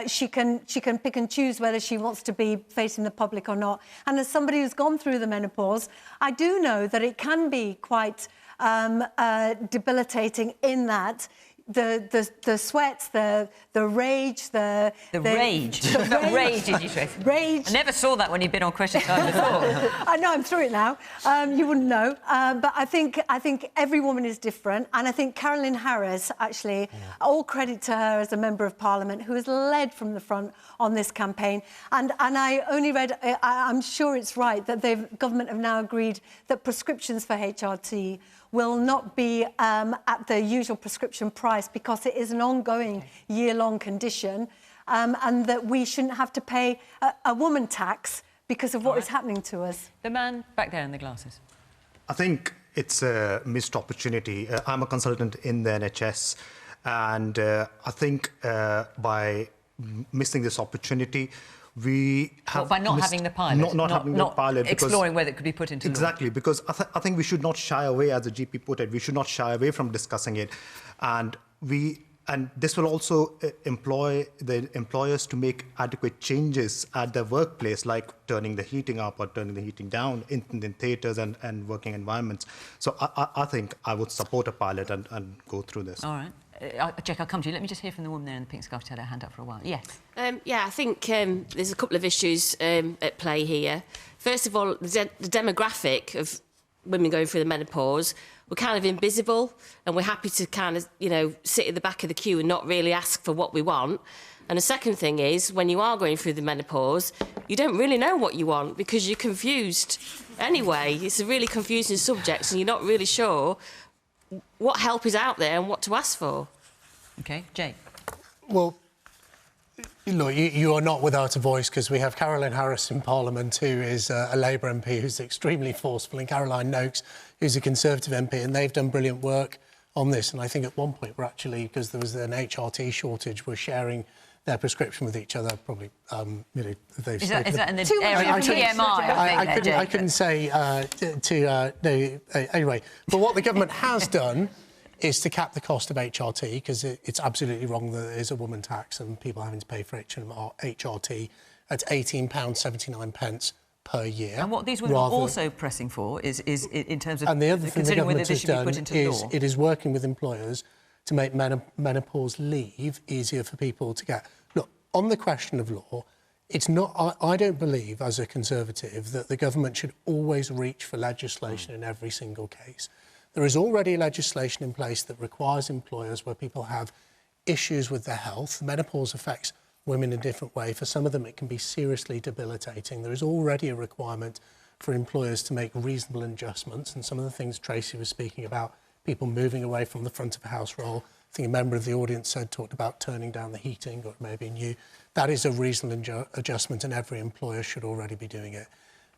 she can pick and choose whether she wants to be facing the public or not. And as somebody who's gone through the menopause, I do know that it can be quite debilitating in that the sweats, the rage, the rage. The rage, did you say? Rage. I never saw that when you'd been on Question Time before. I know, I'm through it now. You wouldn't know. But I think every woman is different. And I think Carolyn Harris, actually, all credit to her as a Member of Parliament, who has led from the front on this campaign. And I only read, I'm sure it's right, that the government have now agreed that prescriptions for HRT will not be at the usual prescription price because it is an ongoing year-long condition, and that we shouldn't have to pay a woman tax because of what is happening to us. The man back there in the glasses. I think it's a missed opportunity. I'm a consultant in the NHS, and I think by missing this opportunity, we have by not having the pilot, not having the pilot, because exploring whether it could be put into exactly law. Because I think we should not shy away, as the GP put it. We should not shy away from discussing it, and we and this will also employ the employers to make adequate changes at their workplace, like turning the heating up or turning the heating down in theatres and working environments. So I think I would support a pilot and go through this. All right. Jack, I'll come to you. Let me just hear from the woman there in the pink scarf who's had her hand up for a while. Yes. Yeah, I think there's a couple of issues at play here. First of all, the demographic of women going through the menopause, we're kind of invisible, and we're happy to kind of, you know, sit at the back of the queue and not really ask for what we want. And the second thing is, when you are going through the menopause, you don't really know what you want because you're confused anyway. It's a really confusing subject, and you're not really sure what help is out there and what to ask for. OK, Jake. Well, look, you are not without a voice, because we have Caroline Harris in Parliament, who is a Labour MP who's extremely forceful, and Caroline Noakes, who's a Conservative MP, and they've done brilliant work on this. And I think at one point we're actually, because there was an HRT shortage, we're sharing their prescription with each other. Probably, you know, they've. Is that in the area of PMI? I couldn't say no. Anyway, but what the government has done is to cap the cost of HRT, because it's absolutely wrong that there is a woman tax and people having to pay for HRT at £18.79 per year. And what these women are also pressing for is in terms of and the other thing the considering whether government this has should be put done into is law. it is working with employers to make menopause leave easier for people to get. Look, on the question of law, it's not. I don't believe, as a Conservative, that the government should always reach for legislation in every single case. There is already legislation in place that requires employers where people have issues with their health. Menopause affects women in a different way. For some of them, it can be seriously debilitating. There is already a requirement for employers to make reasonable adjustments, and some of the things Tracy was speaking about, people moving away from the front of a house role. I think a member of the audience talked about turning down the heating, or maybe new. That is a reasonable adjustment, and every employer should already be doing it.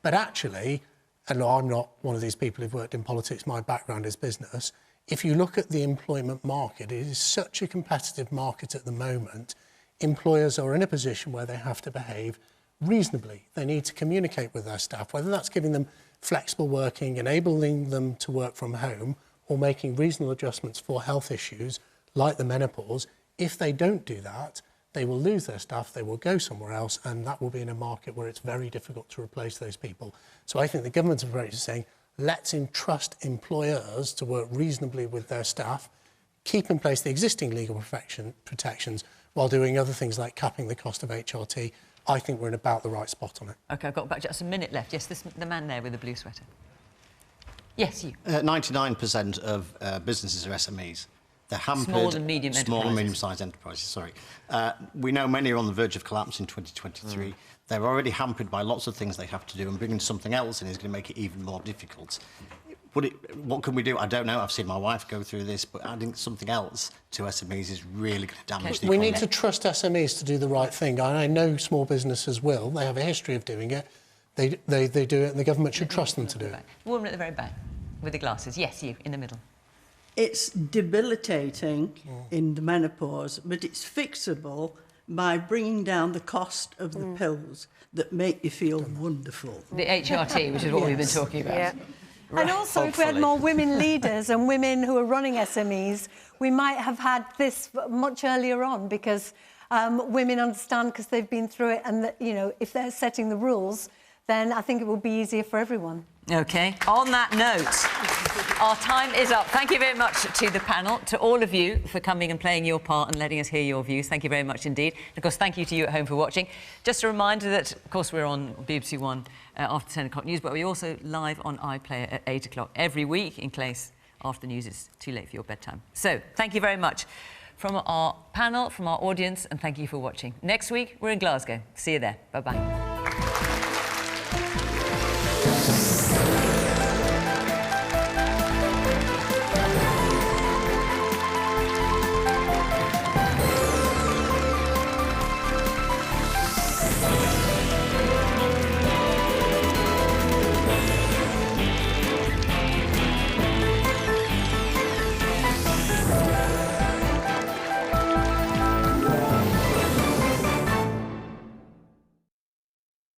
But actually, and I'm not one of these people who've worked in politics, my background is business, if you look at the employment market, it is such a competitive market at the moment. Employers are in a position where they have to behave reasonably. They need to communicate with their staff, whether that's giving them flexible working, enabling them to work from home, or making reasonable adjustments for health issues like the menopause. If they don't do that, they will lose their staff, they will go somewhere else, and that will be in a market where it's very difficult to replace those people. So I think the government's approach is saying, let's entrust employers to work reasonably with their staff, keep in place the existing legal protections while doing other things like capping the cost of HRT. I think we're in about the right spot on it. OK, I've got about just a minute left. Yes, the man there with the blue sweater. Yes, you. 99% of businesses are SMEs. They're hampered. Small and medium Small and medium-sized enterprises, sorry. We know many are on the verge of collapse in 2023. They're already hampered by lots of things they have to do, and bringing something else in is going to make it even more difficult. What can we do? I don't know. I've seen my wife go through this, but adding something else to SMEs is really going to damage the We economy. need to trust SMEs to do the right thing. I know small businesses will. They have a history of doing it. They do it, and the government should trust them to do it. The woman at the very back with the glasses. Yes, you, in the middle. It's debilitating in the menopause, but it's fixable by bringing down the cost of the pills that make you feel wonderful. The HRT, which is what we've been talking about. Yeah. And also, if we had more women leaders and women who are running SMEs, we might have had this much earlier on, because women understand because they've been through it, and that, you know, if they're setting the rules, then I think it will be easier for everyone. OK. On that note, our time is up. Thank you very much to the panel, to all of you for coming and playing your part and letting us hear your views. Thank you very much indeed. And of course, thank you to you at home for watching. Just a reminder that, of course, we're on BBC One after 10 o'clock news, but we're also live on iPlayer at 8 o'clock every week, in case after the news is too late for your bedtime. So, thank you very much from our panel, from our audience, and thank you for watching. Next week, we're in Glasgow. See you there. Bye-bye.